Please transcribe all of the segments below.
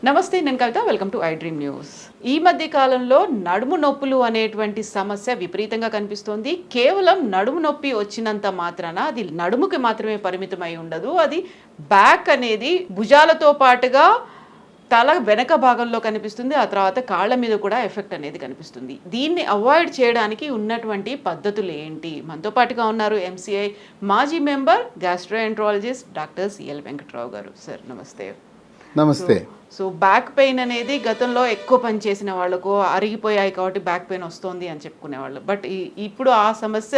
నమస్తే, నేను Kavitha. Welcome to I dream news. ఈ మధ్య కాలంలో నడుము నొప్పులు అనేటువంటి సమస్య విపరీతంగా కనిపిస్తోంది. కేవలం నడుము నొప్పి వచ్చినంత మాత్రాన అది నడుముకి మాత్రమే పరిమితమై ఉండదు. అది బ్యాక్ అనేది భుజాలతో పాటుగా తల వెనక భాగంలో కనిపిస్తుంది. ఆ తర్వాత కాళ్ళ మీద కూడా ఎఫెక్ట్ అనేది కనిపిస్తుంది. దీన్ని అవాయిడ్ చేయడానికి ఉన్నటువంటి పద్ధతులు ఏంటి? మనతో పాటుగా ఉన్నారు ఎంసీఐ మాజీ member gastroenterologist doctor CL Venkatrao గారు. సార్ నమస్తే. నమస్తే. సో బ్యాక్ పెయిన్ అనేది గతంలో ఎక్కువ పని చేసిన వాళ్ళకు అరిగిపోయాయి కాబట్టి బ్యాక్ పెయిన్ వస్తుంది అని చెప్పుకునేవాళ్ళు. బట్ ఇప్పుడు ఆ సమస్య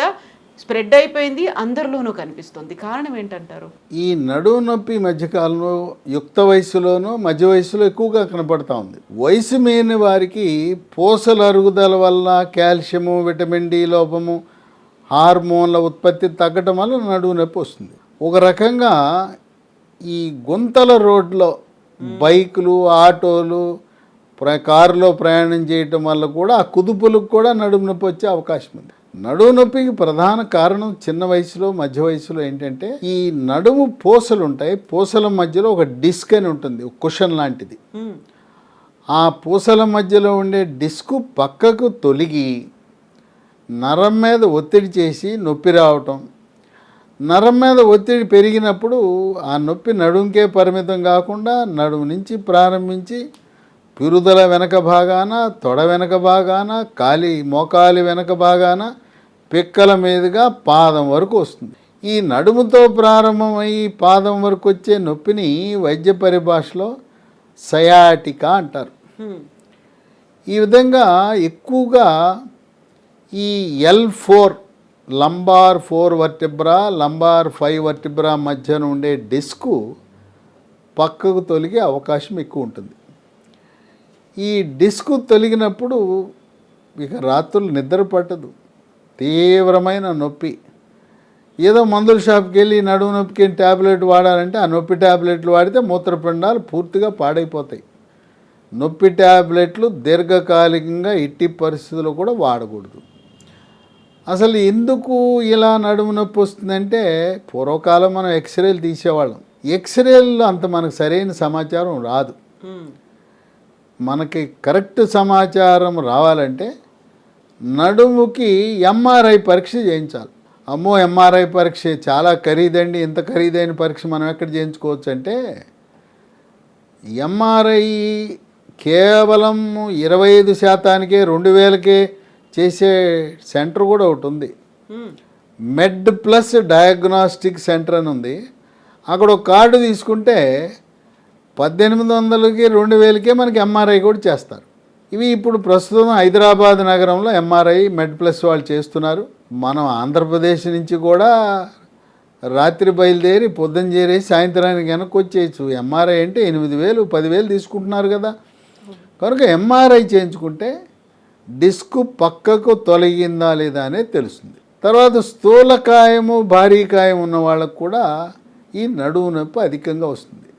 స్ప్రెడ్ అయిపోయింది, అందరిలోనూ కనిపిస్తుంది. కారణం ఏంటంటారు? ఈ నడుము నొప్పి మధ్యకాలంలో యుక్త వయసులోనూ మధ్య వయసులో ఎక్కువగా కనపడతా ఉంది. వయసు మీరిన వారికి పూసల అరుగుదల వల్ల కాల్షియము, విటమిన్ డి లోపము, హార్మోన్ల ఉత్పత్తి తగ్గటం వల్ల నడుము నొప్పి వస్తుంది. ఒక రకంగా ఈ గుంతల రోడ్లో బైకులు, ఆటోలు, కారులో ప్రయాణం చేయటం వల్ల కూడా ఆ కుదుపులకు కూడా నడుము నొప్పి వచ్చే అవకాశం ఉంది. నడుము నొప్పికి ప్రధాన కారణం చిన్న వయసులో మధ్య వయసులో ఏంటంటే ఈ నడుము పూసలు ఉంటాయి. పూసల మధ్యలో ఒక డిస్క్ అని ఉంటుంది, ఒక కుషన్ లాంటిది. ఆ పూసల మధ్యలో ఉండే డిస్క్ పక్కకు తొలగి నరం మీద ఒత్తిడి చేసి నొప్పి రావటం. నరం మీద ఒత్తిడి పెరిగినప్పుడు ఆ నొప్పి నడుముకే పరిమితం కాకుండా నడుము నుంచి ప్రారంభించి పిరుదల వెనక భాగాన, తొడ వెనక భాగాన, మోకాలి వెనక భాగాన, పిక్కల మీదుగా పాదం వరకు వస్తుంది. ఈ నడుముతో ప్రారంభమై పాదం వరకు వచ్చే నొప్పిని వైద్య పరిభాషలో సయాటికా అంటారు. ఈ విధంగా ఎక్కువగా ఈ L4 lumbar 4 vertebra, lumbar 5 vertebra మధ్యన ఉండే డిస్కు పక్కకు తొలగే అవకాశం ఎక్కువ ఉంటుంది. ఈ డిస్కు తొలగినప్పుడు ఇక రాత్రులు నిద్ర పట్టదు, తీవ్రమైన నొప్పి. ఏదో మందుల షాప్కి వెళ్ళి నడుము నొప్పికి ట్యాబ్లెట్ వాడాలంటే ఆ నొప్పి ట్యాబ్లెట్లు వాడితే మూత్రపిండాలు పూర్తిగా పాడైపోతాయి. నొప్పి ట్యాబ్లెట్లు దీర్ఘకాలికంగా ఎట్టి పరిస్థితుల్లో కూడా వాడకూడదు. అసలు ఎందుకు ఇలా నడుము నొప్పి వస్తుందంటే పూర్వకాలం మనం ఎక్స్రేలు తీసేవాళ్ళం. ఎక్స్రేల్లో అంత మనకు సరైన సమాచారం రాదు. మనకి కరెక్ట్ సమాచారం రావాలంటే నడుముకి ఎంఆర్ఐ పరీక్ష చేయించాలి. అమ్మో, ఎంఆర్ఐ పరీక్ష చాలా ఖరీదండి, ఇంత ఖరీదైన పరీక్ష మనం ఎక్కడ చేయించుకోవచ్చు అంటే ఎంఆర్ఐ కేవలం 25%కే 2000కే చేసే సెంటర్ కూడా ఒకటి ఉంది. మెడ్ ప్లస్ డయాగ్నాస్టిక్ సెంటర్ అని ఉంది. అక్కడ ఒక కార్డు తీసుకుంటే 1800కి 2000కే మనకి ఎంఆర్ఐ కూడా చేస్తారు. ఇవి ఇప్పుడు ప్రస్తుతం హైదరాబాద్ నగరంలో ఎంఆర్ఐ మెడ్ ప్లస్ వాళ్ళు చేస్తున్నారు. మనం ఆంధ్రప్రదేశ్ నుంచి కూడా రాత్రి బయలుదేరి పొద్దున చేరేసి సాయంత్రానికి వెనక్కి వచ్చేయచ్చు. ఎంఆర్ఐ అంటే 8000, 10,000 తీసుకుంటున్నారు కదా. కనుక ఎంఆర్ఐ చేయించుకుంటే డిస్కు పక్కకు తొలగిందా లేదా అనేది తెలుస్తుంది. తర్వాత స్థూలకాయము, భారీకాయం ఉన్న వాళ్ళకు కూడా ఈ నడుము నొప్పి అధికంగా వస్తుంది.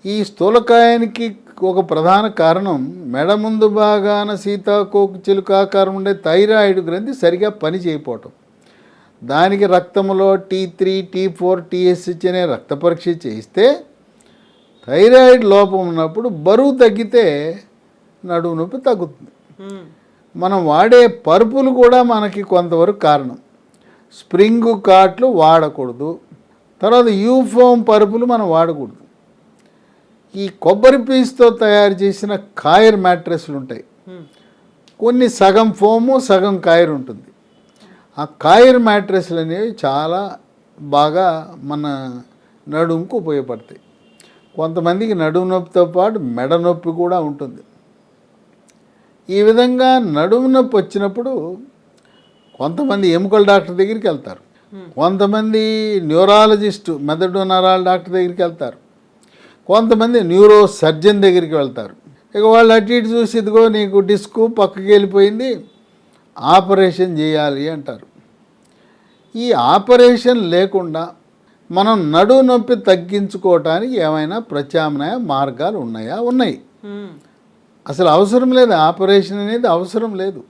ఈ స్థూలకాయానికి ఒక ప్రధాన కారణం మెడ ముందు భాగాన సీతాకోక చిలుకాకారం ఉండే థైరాయిడ్ గ్రంథి సరిగా పని చేయకపోవటం. దానికి రక్తంలో T3, T4, TSH అనే రక్త పరీక్ష చేయిస్తే థైరాయిడ్ లోపం ఉన్నప్పుడు బరువు తగ్గితే నడుము నొప్పి తగ్గుతుంది. మనం వాడే పరుపులు కూడా మనకి కొంతవరకు కారణం. స్ప్రింగ్ కాట్లు వాడకూడదు. తర్వాత యూఫోమ్ పరుపులు మనం వాడకూడదు. ఈ కొబ్బరి పీచుతో తయారు చేసిన కాయర్ మ్యాట్రెస్లు ఉంటాయి. కొన్ని సగం ఫోము సగం కాయర్ ఉంటుంది. ఆ కాయర్ మ్యాట్రెస్లు అనేవి చాలా బాగా మన నడుముకు ఉపయోగపడతాయి. కొంతమందికి నడుము నొప్పితో పాటు మెడ నొప్పి కూడా ఉంటుంది. ఈ విధంగా నడుము నొప్పి వచ్చినప్పుడు కొంతమంది ఎముకల డాక్టర్ దగ్గరికి వెళ్తారు, కొంతమంది న్యూరాలజిస్టు మెదడు నరాల డాక్టర్ దగ్గరికి వెళ్తారు, కొంతమంది న్యూరో సర్జన్ దగ్గరికి వెళ్తారు. ఇక వాళ్ళు అటు ఇటు చూసి ఇదిగో నీకు డిస్కు పక్కకి వెళ్ళిపోయింది, ఆపరేషన్ చేయాలి అంటారు. ఈ ఆపరేషన్ లేకుండా మనం నడుము నొప్పి తగ్గించుకోవటానికి ఏమైనా ప్రత్యామ్నాయ మార్గాలు ఉన్నాయా? ఉన్నాయి. అసలు అవసరం లేదు, ఆపరేషన్ అనేది అవసరం లేదు.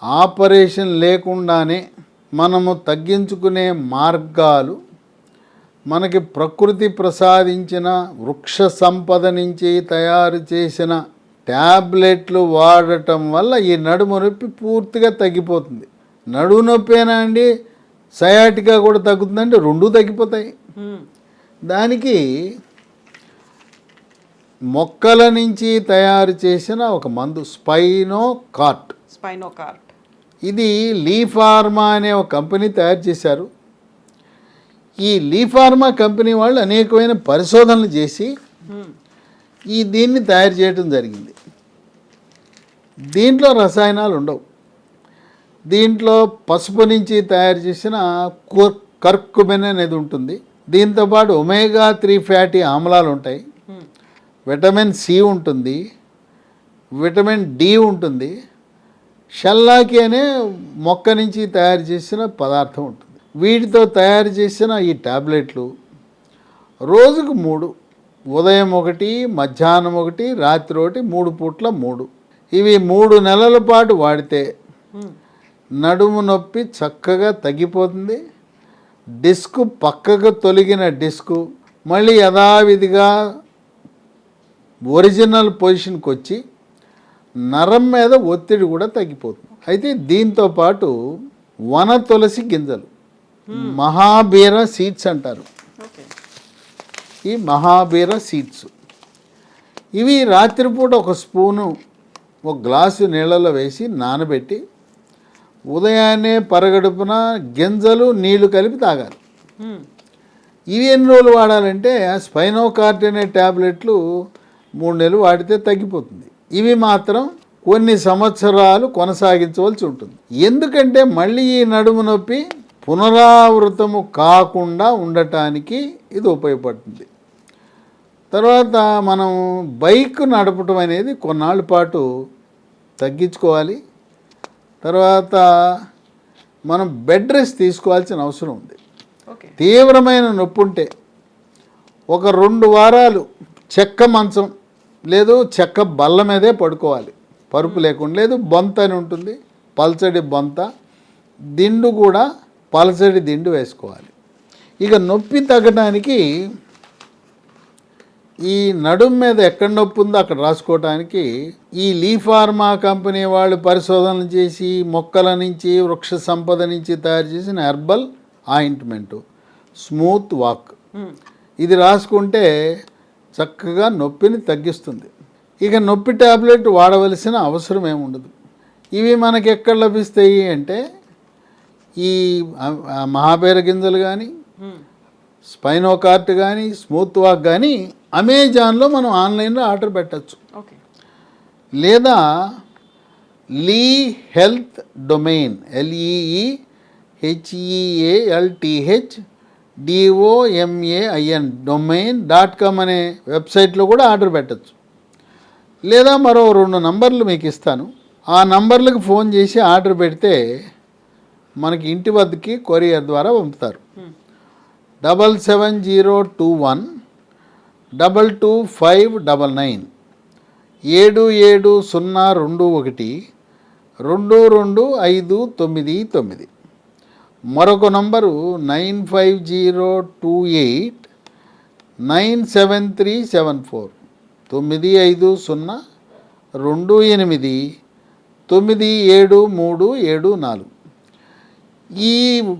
ఆపరేషన్ లేకుండానే మనము తగ్గించుకునే మార్గాలు మనకి ప్రకృతి ప్రసాదించిన వృక్ష సంపద నుంచి తయారు చేసిన ట్యాబ్లెట్లు వాడటం వల్ల ఈ నడుము నొప్పి పూర్తిగా తగ్గిపోతుంది. నడుము నొప్పేనా అండి సయాటికా కూడా తగ్గుతుందంటే రెండూ తగ్గిపోతాయి. దానికి మొక్కల నుంచి తయారు చేసిన ఒక మందు స్పైనోకార్ట్. ఇది లీఫార్మా అనే ఒక కంపెనీ తయారు చేశారు. ఈ లీఫార్మా కంపెనీ వాళ్ళు అనేకమైన పరిశోధనలు చేసి దీన్ని తయారు చేయడం జరిగింది. దీంట్లో రసాయనాలు ఉండవు. దీంట్లో పసుపు నుంచి తయారు చేసిన కర్కుమెన్ అనేది ఉంటుంది. దీంతోపాటు ఒమేగా-3 ఫ్యాటీ ఆమ్లాలు ఉంటాయి, విటమిన్ సి ఉంటుంది, విటమిన్ డి ఉంటుంది, షల్లాకి అనే మొక్క నుంచి తయారు చేసిన పదార్థం ఉంటుంది. వీటితో తయారు చేసిన ఈ టాబ్లెట్లు రోజుకు 3, ఉదయం 1, మధ్యాహ్నం 1, రాత్రి 1, 3 పూట్ల 3. ఇవి 3 నెలల పాటు వాడితే నడుము నొప్పి చక్కగా తగ్గిపోతుంది. డిస్క్ పక్కకు తొలగిన డిస్కు మళ్ళీ యథావిధిగా ఒరిజినల్ పొజిషన్కి వచ్చి నరం మీద ఒత్తిడి కూడా తగ్గిపోతుంది. అయితే దీంతో పాటు వన తులసి గింజలు, మహాబీర సీడ్స్ అంటారు. ఈ మహాబీర సీడ్స్ ఇవి రాత్రిపూట 1 స్పూను 1 గ్లాసు నీళ్ళలో వేసి నానబెట్టి ఉదయాన్నే పరగడుపున గింజలు నీళ్లు కలిపి తాగాలి. ఇవి ఎన్ని రోజులు వాడాలంటే స్పైనోకార్ట్ అనే ట్యాబ్లెట్లు 3 నెలలు వాడితే తగ్గిపోతుంది. ఇవి మాత్రం కొన్ని సంవత్సరాలు కొనసాగించవలసి ఉంటుంది. ఎందుకంటే మళ్ళీ ఈ నడుము నొప్పి పునరావృతము కాకుండా ఉండటానికి ఇది ఉపయోగపడుతుంది. తర్వాత మనం బైక్ నడపటం అనేది కొన్నాళ్ళ పాటు తగ్గించుకోవాలి. తర్వాత మనం బెడ్ రెస్ట్ తీసుకోవాల్సిన అవసరం ఉంది. తీవ్రమైన నొప్పి ఉంటే ఒక 2 వారాలు చెక్క మంచం లేదు చెక్క బల్ల మీదే పడుకోవాలి, పరుపు లేకుండా. లేదు బొంత అని ఉంటుంది, పల్చడి బొంత, దిండు కూడా పలచడి దిండు వేసుకోవాలి. ఇక నొప్పి తగ్గడానికి ఈ నడుము మీద ఎక్కడ నొప్పి ఉందో అక్కడ రాసుకోవటానికి ఈ లీఫార్మా కంపెనీ వాళ్ళు పరిశోధనలు చేసి మొక్కల నుంచి వృక్ష సంపద నుంచి తయారు చేసిన హెర్బల్ ఆయింట్మెంటు స్మూత్ వాక్, ఇది రాసుకుంటే చక్కగా నొప్పిని తగ్గిస్తుంది. ఇక నొప్పి ట్యాబ్లెట్ వాడవలసిన అవసరం ఏముండదు. ఇవి మనకి ఎక్కడ లభిస్తాయి అంటే ఈ మహాబీర గింజలు కానీ, స్పైనోకార్ట్ కానీ, స్మూత్ వాక్ కానీ అమెజాన్లో మనం ఆన్లైన్లో ఆర్డర్ పెట్టచ్చు. లేదా లీ హెల్త్ డొమైన్ LEEHEALTH DOMAIN.com అనే వెబ్సైట్లో కూడా ఆర్డర్ పెట్టచ్చు. లేదా మరో 2 నంబర్లు మీకు ఇస్తాను. ఆ నంబర్లకు ఫోన్ చేసి ఆర్డర్ పెడితే మనకి ఇంటి వద్దకి కొరియర్ ద్వారా పంపుతారు. 77021 22599 770221 222599. మరొక నంబరు 95028 97374 95028 9734. ఈ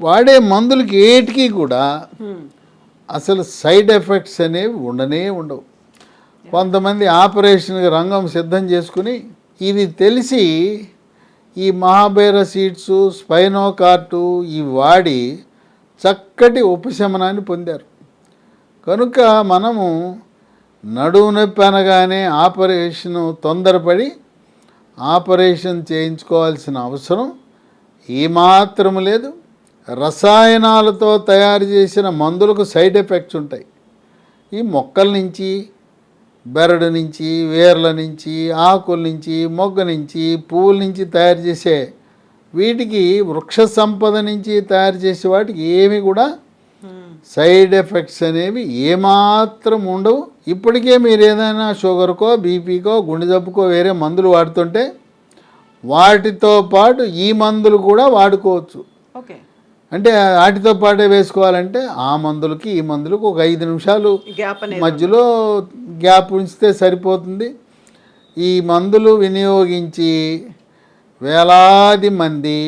వాడే మందులకి ఏటికి కూడా అసలు సైడ్ ఎఫెక్ట్స్ అనేవి ఉండవు. కొంతమంది ఆపరేషన్కి రంగం సిద్ధం చేసుకుని ఇది తెలిసి ఈ మహాబీర సీడ్స్, స్పైనోకార్టు ఇవి వాడి చక్కటి ఉపశమనాన్ని పొందారు. కనుక మనము నడుము నొప్పి అనగానే తొందరపడి ఆపరేషన్ చేయించుకోవాల్సిన అవసరం ఏమాత్రం లేదు. రసాయనాలతో తయారు చేసిన మందులకు సైడ్ ఎఫెక్ట్స్ ఉంటాయి. ఈ మొక్కల నుంచి, బెరడు నుంచి, వేర్ల నుంచి, ఆకుల నుంచి, మొగ్గ నుంచి, పువ్వుల నుంచి తయారు చేసే వీటికి వృక్ష సంపద నుంచి తయారు చేసే వాటికి ఏమి కూడా సైడ్ ఎఫెక్ట్స్ అనేవి ఏమాత్రం ఉండవు. ఇప్పటికే మీరు ఏదైనా షుగర్కో, బీపీకో, గుండె జబ్బుకో వేరే మందులు వాడుతుంటే వాటితో పాటు ఈ మందులు కూడా వాడుకోవచ్చు. అంటే వాటితో పాటే వేసుకోవాలంటే ఆ మందులకి ఈ మందులకు ఒక 5 నిమిషాలు గ్యాప్ అనేది మధ్యలో గ్యాప్ ఉంచితే సరిపోతుంది. ఈ మందులు వినియోగించి వేలాది మంది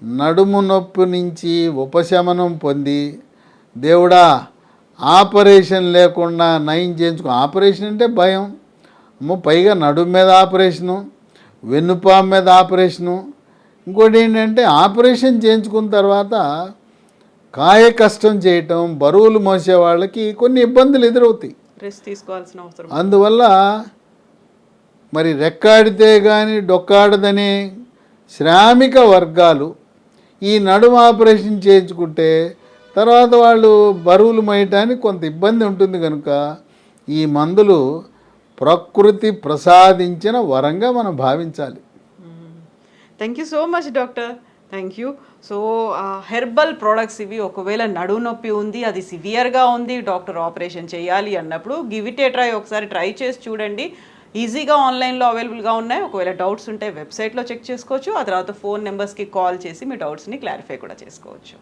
నడుము నొప్పి నుంచి ఉపశమనం పొంది దేవుడా ఆపరేషన్ లేకుండా నయం చేయించుకో. ఆపరేషన్ అంటే భయం, అమ్మో పైగా నడుము మీద ఆపరేషను, వెన్నుపాము మీద ఆపరేషను. ఇంకోటి ఏంటంటే ఆపరేషన్ చేయించుకున్న తర్వాత కాయ కష్టం చేయటం, బరువులు మోసే వాళ్ళకి కొన్ని ఇబ్బందులు ఎదురవుతాయి. రెస్ట్ తీసుకోవాల్సిన అవసరం. అందువల్ల మరి రెక్కాడితే కానీ డొక్కాడదనే శ్రామిక వర్గాలు ఈ నడుము ఆపరేషన్ చేయించుకుంటే తర్వాత వాళ్ళు బరువులు మోయటానికి కొంత ఇబ్బంది ఉంటుంది కనుక ఈ మందులు ప్రకృతి ప్రసాదించిన వరంగా మనం భావించాలి. Thank you so much doctor, thank you. So herbal products ఇవి. ఒకవేళ నడుము నొప్పి ఉంది, అది సివియర్గా ఉంది, డాక్టర్ ఆపరేషన్ చేయాలి అన్నప్పుడు గివ్ ఇట్ ఏ ట్రై. ఒకసారి ట్రై చేసి చూడండి. ఈజీగా ఆన్లైన్లో అవైలబుల్గా ఉన్నాయి. ఒకవేళ డౌట్స్ ఉంటే వెబ్సైట్లో చెక్ చేసుకోవచ్చు. ఆ తర్వాత ఫోన్ నెంబర్స్కి కాల్ చేసి మీ డౌట్స్ని క్లారిఫై కూడా చేసుకోవచ్చు.